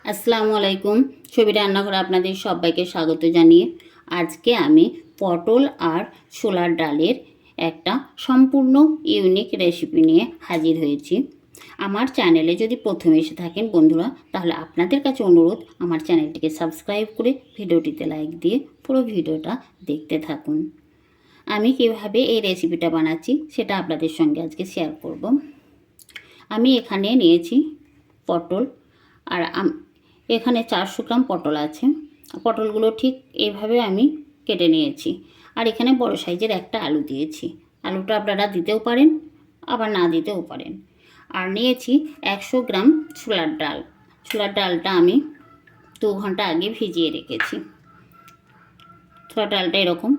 আসসালামু আলাইকুম। ছবি রান্নাঘরে আপনাদের সবাইকে স্বাগত জানিয়ে আজকে আমি পটল আর ছোলার ডালের একটা সম্পূর্ণ ইউনিক রেসিপি নিয়ে হাজির হয়েছি। আমার চ্যানেলে যদি প্রথমে এসে থাকেন বন্ধুরা, তাহলে আপনাদের কাছে অনুরোধ আমার চ্যানেলটিকে সাবস্ক্রাইব করে ভিডিওটিতে লাইক দিয়ে পুরো ভিডিওটা দেখতে থাকুন। আমি কিভাবে এই রেসিপিটা বানাচ্ছি সেটা আপনাদের সঙ্গে আজকে শেয়ার করব। আমি এখানে নিয়েছি পটল, আর এখানে 400 গ্রাম পটল আছে। পটলগুলো ঠিক এইভাবে আমি কেটে নিয়েছি। আর এখানে বড় সাইজের একটা আলু দিয়েছি। আলুটা আপনারা দিতেও পারেন, আবার না দিতেও পারেন। আর নিয়েছি 100 গ্রাম ছোলার ডাল। ছোলার ডালটা আমি 2 ঘন্টা আগে ভিজিয়ে রেখেছি। ছোলার ডালটা এরকম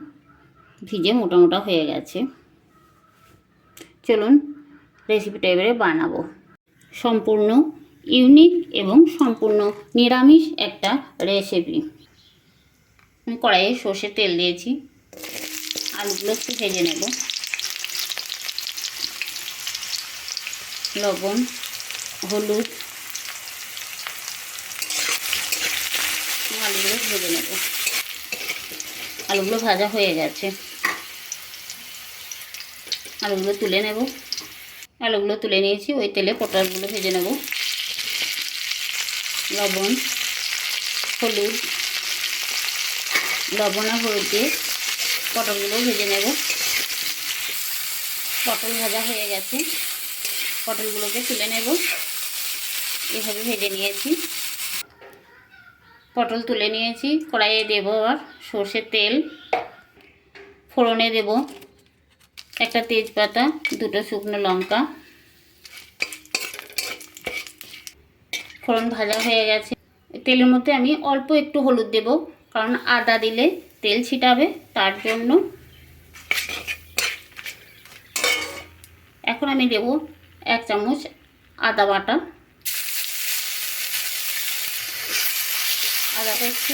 ভিজে মোটা মোটা হয়ে গেছে। চলুন রেসিপিটা এবারে বানাবো। সম্পূর্ণ ইউনিক এবং সম্পূর্ণ নিরামিষ একটা রেসিপি। আমি কড়াইয়ে সর্ষের তেল দিয়েছি। আলুগুলো একটু ভেজে নেব। লবণ, হলুদ, আলুগুলো ভেজে নেব। আলুগুলো ভাজা হয়ে গেছে। আলুগুলো তুলে নেব। আলুগুলো তুলে নিয়েছি। ওই তেলে পটলগুলো ভেজে নেব। লবণ, হলুদ, লবণ আর হলুদ দিয়ে পটলগুলো ভেজে নেব। পটল ভাজা হয়ে গেছে। পটলগুলোকে তুলে নেব। এভাবে ভেজে নিয়েছি। পটল তুলে নিয়েছি। কড়াইয়ে দেব আর সর্ষের তেল। ফোড়নে দেব একটা তেজপাতা, 2টো শুকনো লঙ্কা। ফোড়ন ভাজা হয়ে গেছে। তেলের মধ্যে আমি অল্প একটু হলুদ দেব, কারণ আদা দিলে তেল ছিটাবে, তার জন্য। এখন আমি দেব 1 চামচ আদা বাটা। আদাটা একটু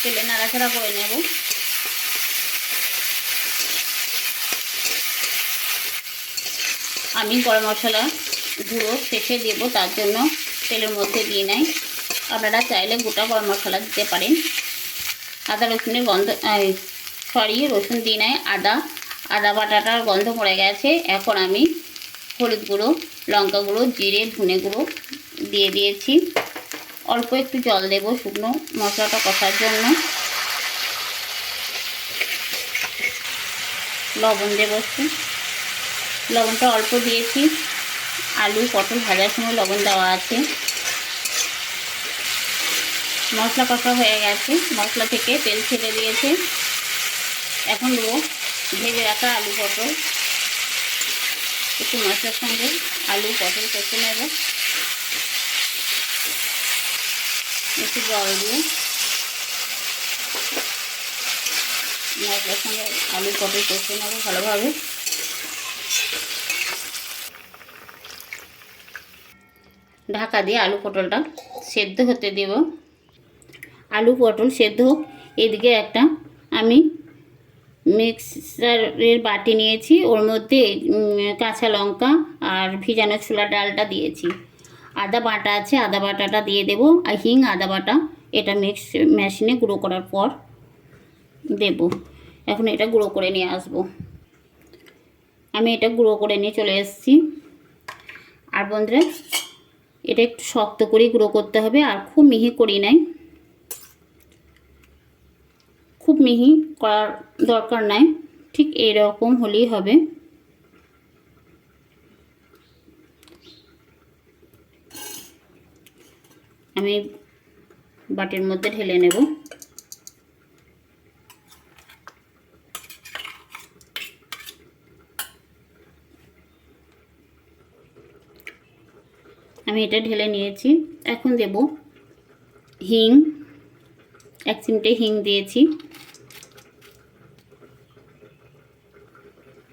তেলে নাড়াচাড়া করে নেব। আমি গরম মশলা গুঁড়ো শেষে দেব, তার জন্য তেলের মধ্যে দিয়ে নাই। আপনারা চাইলে গোটা গরম মশলা দিতে পারেন। আদা রসুনের গন্ধ, রসুন দিয়ে নাই। আদা বাটাটার গন্ধ পড়ে গেছে। এখন আমি হলুদ গুঁড়ো, লঙ্কা গুঁড়ো, জিরে, ধনে গুঁড়ো দিয়ে দিয়েছি। অল্প একটু জল দেব শুকনো মশলাটা কষার জন্য। লবণ দেব একটু। লবণটা অল্প দিয়েছি। আলু পটল ভাজার সময় লবণ দেওয়া আছে। মশলা কষা হয়ে গেছে। মশলা থেকে তেল ছেড়ে দিয়েছে। এখন দেবো ভেজে রাখা আলু পটল। একটু মশলার সঙ্গে আলু পটল কষে নেব। একটু জল দিয়ে মশলার সঙ্গে আলু পটল কষে নেব ভালোভাবে। ঢাকা দিয়ে আলু পটলটা সেদ্ধ হতে দেব। আলু পটল সেদ্ধ হোক। এদিকে একটা আমি মিক্সারের বাটি নিয়েছি। ওর মধ্যে কাঁচা লঙ্কা আর ভিজানো ছোলার ডালটা দিয়েছি। আদা বাটা আছে, আদা বাটাটা দিয়ে দেব। আর হিং, আদা বাটা, এটা মেশিনে গুঁড়ো করার পর দেব। এখন এটা গুঁড়ো করে নিয়ে আসব। আমি এটা গুঁড়ো করে নিয়ে চলে এসেছি। আর বন্ধুরা, এটা একটু শক্ত করেই গুঁড়ো করতে হবে, আর খুব মিহি করি নাই। খুব মিহি করার দরকার নাই, ঠিক এইরকম হলেই হবে। আমি বাটির মধ্যে ঢেলে নেব। আমি এটা ঢেলে নিয়েছি। এখন দেব হিং, 1 চিমটে হিং দিয়েছি।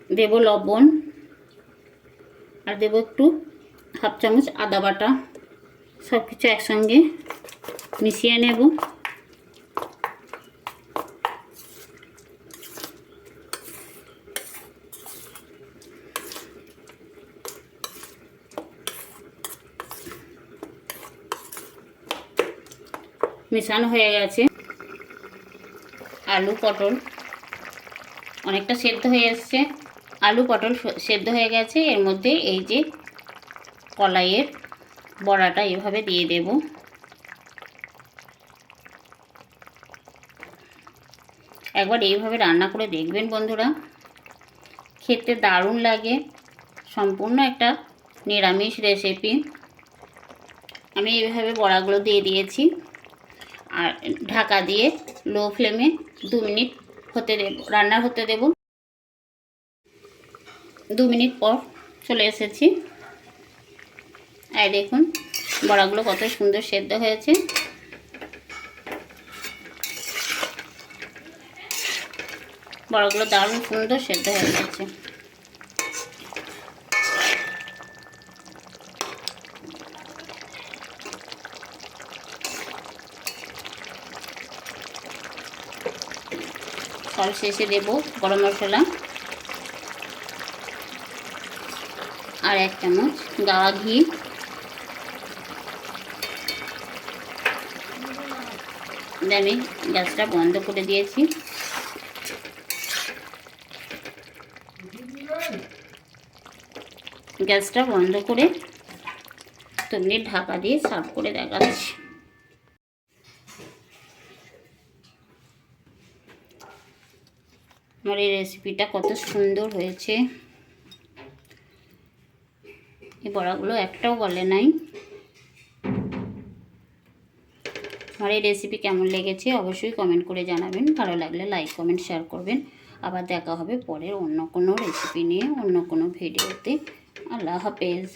দেব লবণ, আর দেব একটু 1/2 চামচ আদা বাটা। সব কিছু একসঙ্গে মিশিয়ে নেব। মেশানো হয়ে গেছে। আলু পটল অনেকটা সেদ্ধ হয়ে এসছে। আলু পটল সেদ্ধ হয়ে গেছে। এর মধ্যে এই যে কলাইয়ের বড়াটা এভাবে দিয়ে দেব। একবার এইভাবে রান্না করে দেখবেন বন্ধুরা, খেতে দারুণ লাগে। সম্পূর্ণ একটা নিরামিষ রেসিপি। আমি এইভাবে বড়াগুলো দিয়ে দিয়েছি আর ঢাকা দিয়ে লো ফ্লেমে 2 মিনিট হতে দেব, রান্না হতে দেব। 2 মিনিট পর চলে এসেছি। আর দেখুন বড়াগুলো কত সুন্দর সেদ্ধ হয়েছে। বড়াগুলো দারুণ সুন্দর সেদ্ধ হয়ে গেছে। সব শেষে দেব গরম মশলা আর 1 চামচ গাওয়া ঘি। আমি গ্যাসটা বন্ধ করে দিয়েছি। গ্যাসটা বন্ধ করে 2 মিনিট ঢাকা দিয়ে সার্ভ করে দেখাচ্ছি। আমার এই রেসিপিটা কত সুন্দর হয়েছে। এই বড়াগুলো একটাও গলে নাই। আমার এই রেসিপি কেমন লেগেছে অবশ্যই কমেন্ট করে জানাবেন। ভালো লাগলে লাইক কমেন্ট শেয়ার করবেন। আবার দেখা হবে পরের অন্য কোনো রেসিপি নিয়ে, অন্য কোনো ভিডিওতে। আল্লাহ হাফেজ।